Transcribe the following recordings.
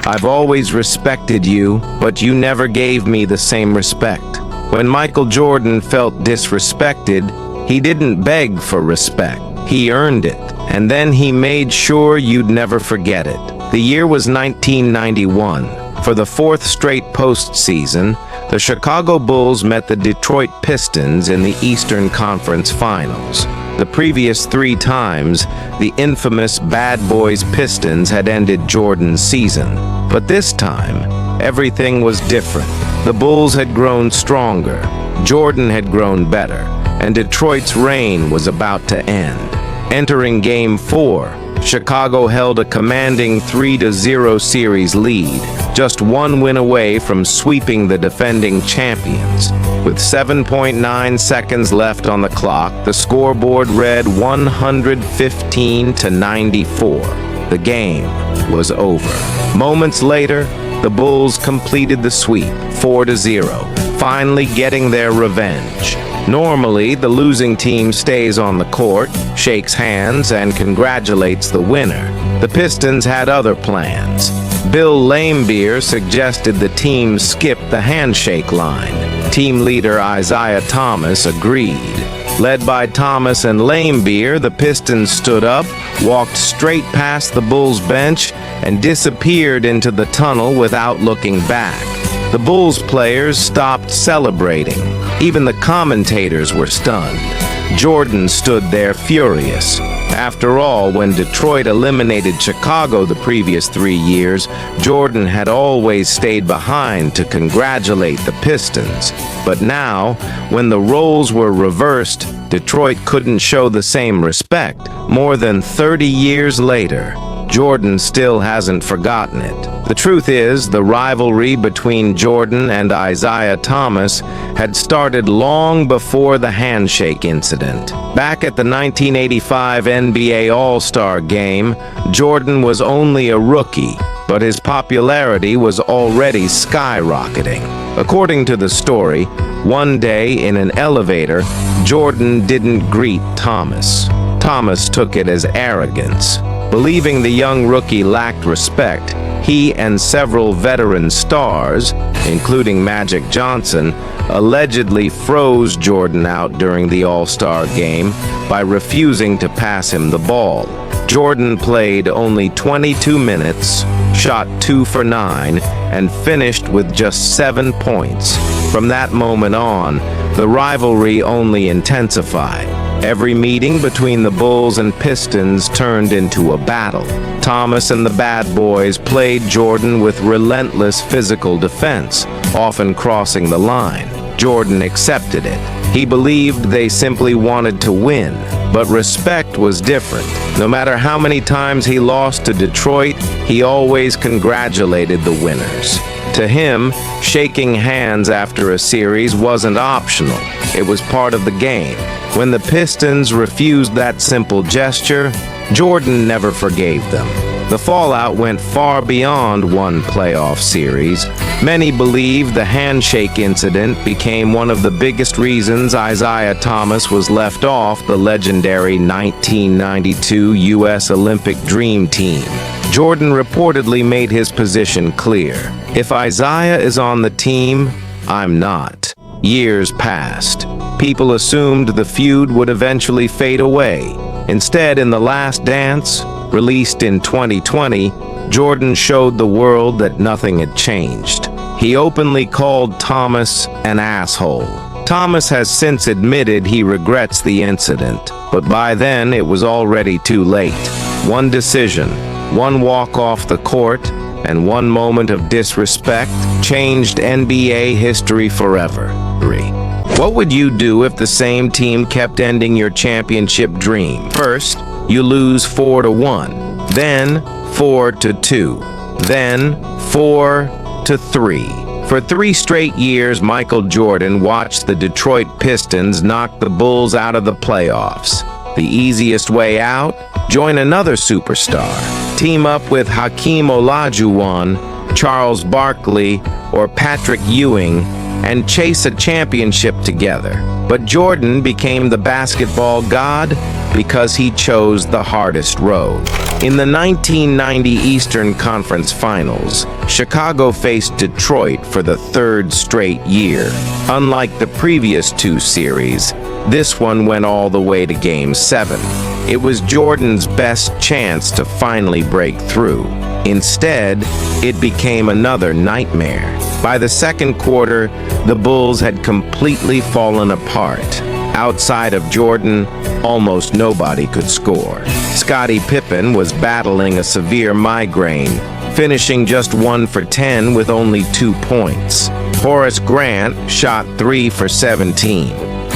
I've always respected you, but you never gave me the same respect. When Michael Jordan felt disrespected, he didn't beg for respect. He earned it, and then he made sure you'd never forget it. The year was 1991. For the fourth straight postseason, the Chicago Bulls met the Detroit Pistons in the Eastern Conference Finals. The previous 3 times, the infamous Bad Boys Pistons had ended Jordan's season. But this time, everything was different. The Bulls had grown stronger, Jordan had grown better, and Detroit's reign was about to end. Entering Game 4, Chicago held a commanding 3-0 series lead, just 1 win away from sweeping the defending champions. With 7.9 seconds left on the clock, the scoreboard read 115-94. The game was over. Moments later, the Bulls completed the sweep, 4-0, finally getting their revenge. Normally, the losing team stays on the court, shakes hands, and congratulates the winner. The Pistons had other plans. Bill Laimbeer suggested the team skip the handshake line. Team leader Isiah Thomas agreed. Led by Thomas and Laimbeer, the Pistons stood up, walked straight past the Bulls bench, and disappeared into the tunnel without looking back. The Bulls players stopped celebrating. Even the commentators were stunned. Jordan stood there furious. After all, when Detroit eliminated Chicago the previous 3 years, Jordan had always stayed behind to congratulate the Pistons. But now, when the roles were reversed, Detroit couldn't show the same respect. More than 30 years later, Jordan still hasn't forgotten it. The truth is, the rivalry between Jordan and Isiah Thomas had started long before the handshake incident. Back at the 1985 NBA All-Star Game, Jordan was only a rookie, but his popularity was already skyrocketing. According to the story, one day in an elevator, Jordan didn't greet Thomas. Thomas took it as arrogance. Believing the young rookie lacked respect, he and several veteran stars, including Magic Johnson, allegedly froze Jordan out during the All-Star game by refusing to pass him the ball. Jordan played only 22 minutes, shot 2 for 9, and finished with just 7 points. From that moment on, the rivalry only intensified. Every meeting between the Bulls and Pistons turned into a battle. Thomas and the Bad Boys played Jordan with relentless physical defense, often crossing the line. Jordan accepted it. He believed they simply wanted to win, but respect was different. No matter how many times he lost to Detroit, he always congratulated the winners. To him, shaking hands after a series wasn't optional. It was part of the game. When the Pistons refused that simple gesture, Jordan never forgave them. The fallout went far beyond one playoff series. Many believe the handshake incident became one of the biggest reasons Isiah Thomas was left off the legendary 1992 U.S. Olympic Dream Team. Jordan reportedly made his position clear. If Isiah is on the team, I'm not. Years passed. People assumed the feud would eventually fade away. Instead, in The Last Dance, released in 2020, Jordan showed the world that nothing had changed. He openly called Thomas an asshole. Thomas has since admitted he regrets the incident, but by then it was already too late. One decision, one walk off the court, and one moment of disrespect changed NBA history forever. What would you do if the same team kept ending your championship dream? First, you lose 4-1, then 4-2, then 4-3. For 3 straight years, Michael Jordan watched the Detroit Pistons knock the Bulls out of the playoffs. The easiest way out? Join another superstar. Team up with Hakeem Olajuwon, Charles Barkley, or Patrick Ewing, and chase a championship together. But Jordan became the basketball god because he chose the hardest road. In the 1990 Eastern Conference Finals, Chicago faced Detroit for the third straight year. Unlike the previous two series, this one went all the way to Game 7. It was Jordan's best chance to finally break through. Instead, it became another nightmare. By the second quarter, the Bulls had completely fallen apart. Outside of Jordan, almost nobody could score. Scottie Pippen was battling a severe migraine, finishing just 1 for 10 with only 2 points. Horace Grant shot 3 for 17.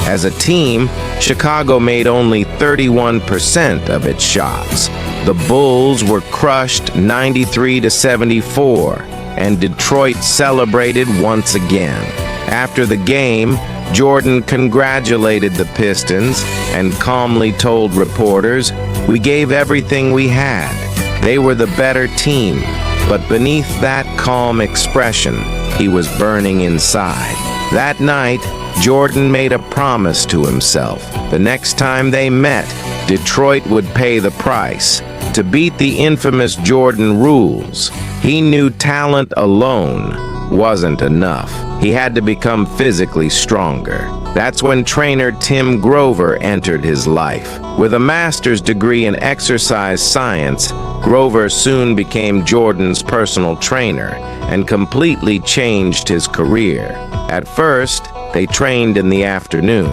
As a team, Chicago made only 31% of its shots. The Bulls were crushed 93-74, and Detroit celebrated once again. After the game, Jordan congratulated the Pistons and calmly told reporters, "We gave everything we had. They were the better team." But beneath that calm expression, he was burning inside. That night, Jordan made a promise to himself. The next time they met, Detroit would pay the price. To beat the infamous Jordan rules, he knew talent alone wasn't enough. He had to become physically stronger. That's when trainer Tim Grover entered his life. With a master's degree in exercise science, Grover soon became Jordan's personal trainer and completely changed his career. At first, they trained in the afternoon.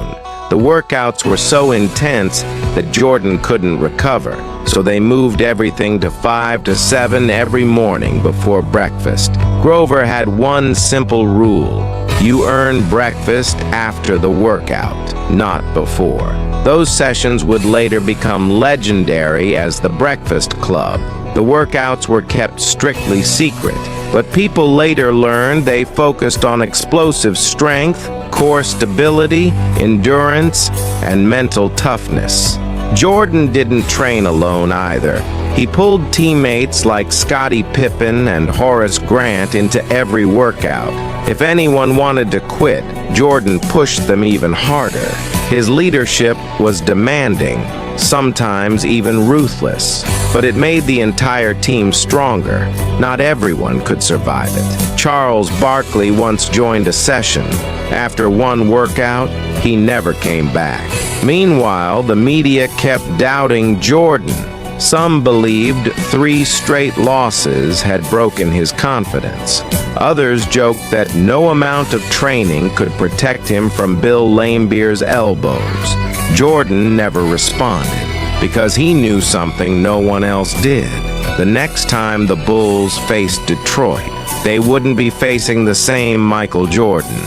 The workouts were so intense that Jordan couldn't recover, so they moved everything to 5 to 7 every morning before breakfast. Grover had one simple rule: you earn breakfast after the workout, not before. Those sessions would later become legendary as the Breakfast Club. The workouts were kept strictly secret, but people later learned they focused on explosive strength, core stability, endurance, and mental toughness. Jordan didn't train alone either. He pulled teammates like Scottie Pippen and Horace Grant into every workout. If anyone wanted to quit, Jordan pushed them even harder. His leadership was demanding, sometimes even ruthless, but it made the entire team stronger. Not everyone could survive it. Charles Barkley once joined a session. After one workout, he never came back. Meanwhile, the media kept doubting Jordan. Some believed 3 straight losses had broken his confidence. Others joked that no amount of training could protect him from Bill Laimbeer's elbows. Jordan never responded, because he knew something no one else did. The next time the Bulls faced Detroit, they wouldn't be facing the same Michael Jordan.